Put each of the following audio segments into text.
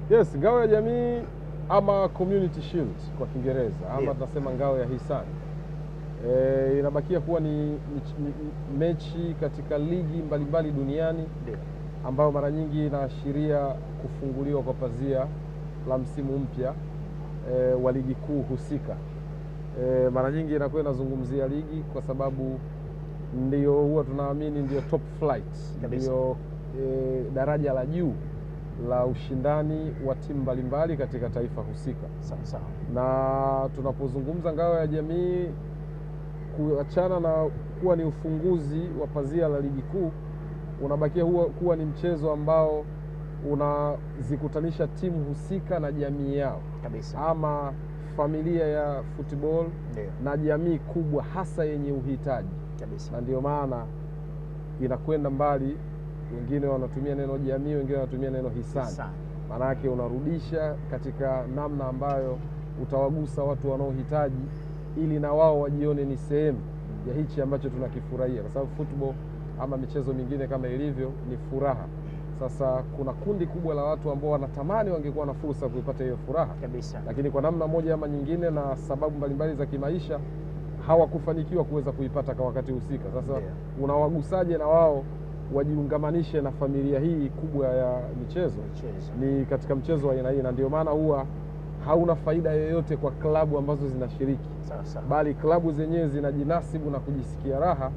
Yes, ngao ya jamii ama community shield kwa Kiingereza ama tunasema ngao ya hisani. Inabakia kuwa ni mechi katika ligi mbalimbali duniani ambayo mara nyingi inaashiria kufunguliwa kwa pazia la msimu mpya wa ligi kuu husika. Mara nyingi inakuwa inazungumzia ligi kwa sababu ndio huwa tunaamini ndio top flight, ndio daraja la juu la ushindani wa timu mbalimbali katika taifa husika. Sawa. Na tunapozungumza ngao ya jamii, kuachana na kuwa ni ufunguzi wa pazia la ligi kuu, unabakia kuwa ni mchezo ambao unazikutanisha timu husika na jamii yao kabisa, ama familia ya football na jamii kubwa hasa yenye uhitaji kabisa. Na ndio maana inakwenda mbali, wengine wanatumia neno jamii, wengine wanatumia neno hisani. Maana yake unarudisha katika namna ambayo utawagusa watu wanaohitaji ili na wao wajione ni sehemu ya hichi ambacho tunakifurahia, kwa sababu football ama michezo mingine kama ilivyo ni furaha. Sasa kuna kundi kubwa la watu ambao wanatamani wangekuwa na fursa kuipata hiyo furaha kabisa, lakini kwa namna moja ama nyingine na sababu mbalimbali za kimaisha hawakufanikiwa kuweza kuipata kwa wakati husika. Sasa unawagusaje na wao wajiungamanishe na familia hii kubwa ya michezo? Ni katika mchezo wa aina hii, na ndio maana huwa hauna faida yoyote kwa klabu ambazo zinashiriki, bali klabu zenyewe zinajinasibu na kujisikia raha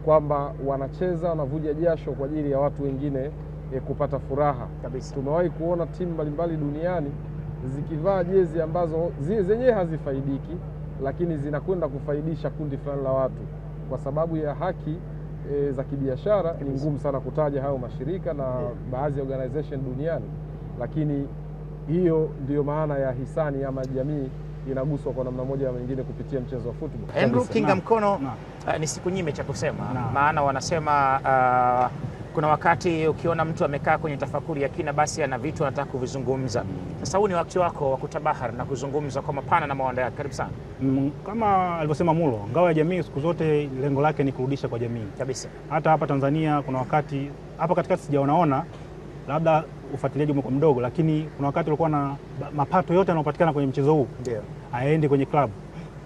kwamba wanacheza, wanavuja jasho kwa ajili ya watu wengine kupata furaha kabisa. Tumewahi kuona timu mbalimbali duniani zikivaa jezi ambazo zenyewe hazifaidiki, lakini zinakwenda kufaidisha kundi fulani la watu kwa sababu ya haki za kibiashara. Ni ngumu sana kutaja hayo mashirika na baadhi ya organization duniani, lakini hiyo ndiyo maana ya hisani ama jamii inaguswa kwa namna moja au nyingine kupitia mchezo wa football. Andrew Kinga Mkono, ni siku nyime cha kusema, maana wanasema kuna wakati ukiona mtu amekaa kwenye tafakuri ya kina, basi ana vitu anataka kuvizungumza. Sasa huu ni wakati wako wa kutabahari na kuzungumza kwa mapana na mawanda yake. Karibu sana. Kama alivyosema Mulo, ngao ya jamii siku zote lengo lake ni kurudisha kwa jamii kabisa. Hata hapa Tanzania kuna wakati hapa katikati sijaonaona, labda ufuatiliaji umekuwa mdogo, lakini kuna wakati ulikuwa na mapato yote yanayopatikana kwenye mchezo huu aende kwenye klabu.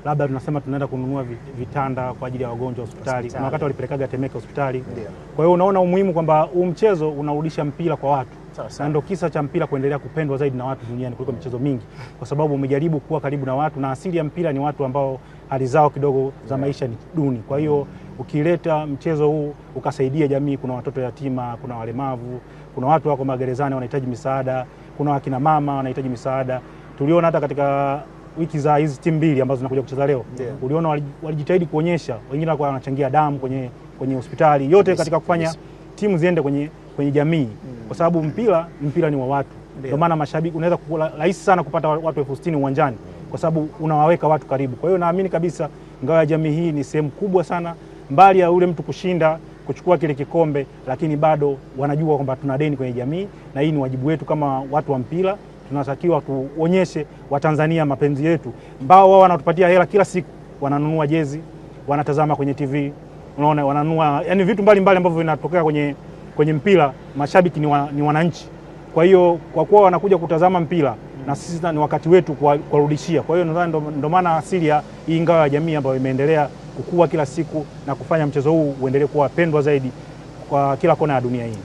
Labda tunasema tunaenda kununua vitanda kwa ajili ya wagonjwa hospitali. Kuna wakati walipelekaga Temeke hospitali. Kwa hiyo unaona umuhimu kwamba huu mchezo unarudisha mpira kwa watu. Na ndio kisa cha mpira kuendelea kupendwa zaidi na watu duniani kuliko michezo mingi, kwa sababu umejaribu kuwa karibu na watu, na asili ya mpira ni watu ambao hali zao kidogo za maisha ni duni. Kwa hiyo ukileta mchezo huu ukasaidia jamii, kuna watoto yatima, kuna walemavu, kuna watu wako magerezani wanahitaji misaada, kuna wakina mama wanahitaji misaada. Tuliona hata katika wiki za hizi timu mbili ambazo zinakuja kucheza leo, uliona walijitahidi kuonyesha, wengine walikuwa wanachangia damu kwenye hospitali yote katika kufanya timu ziende kwenye jamii, kwa sababu mpira ni wa watu. Ndio maana mashabiki unaweza rahisi sana kupata watu 60,000 uwanjani kwa sababu unawaweka watu karibu. Kwa hiyo naamini kabisa ngao ya jamii hii ni sehemu kubwa sana, mbali ya ule mtu kushinda kuchukua kile kikombe, lakini bado wanajua kwamba tuna deni kwenye jamii, na hii ni wajibu wetu kama watu wa mpira. Tunatakiwa tuonyeshe Watanzania mapenzi yetu, ambao wao wanatupatia hela kila siku, wananunua jezi, wanatazama kwenye TV, unaona, wananunua yani vitu mbalimbali ambavyo vinatokea kwenye mpira. Mashabiki ni wananchi. Kwa hiyo kwa kuwa wanakuja kutazama mpira, na sisi ni wakati wetu kuwarudishia. Kwa hiyo nadhani ndio maana asili ya hii ngao ya jamii ambayo imeendelea kukua kila siku na kufanya mchezo huu uendelee kuwa pendwa zaidi kwa kila kona ya dunia hii.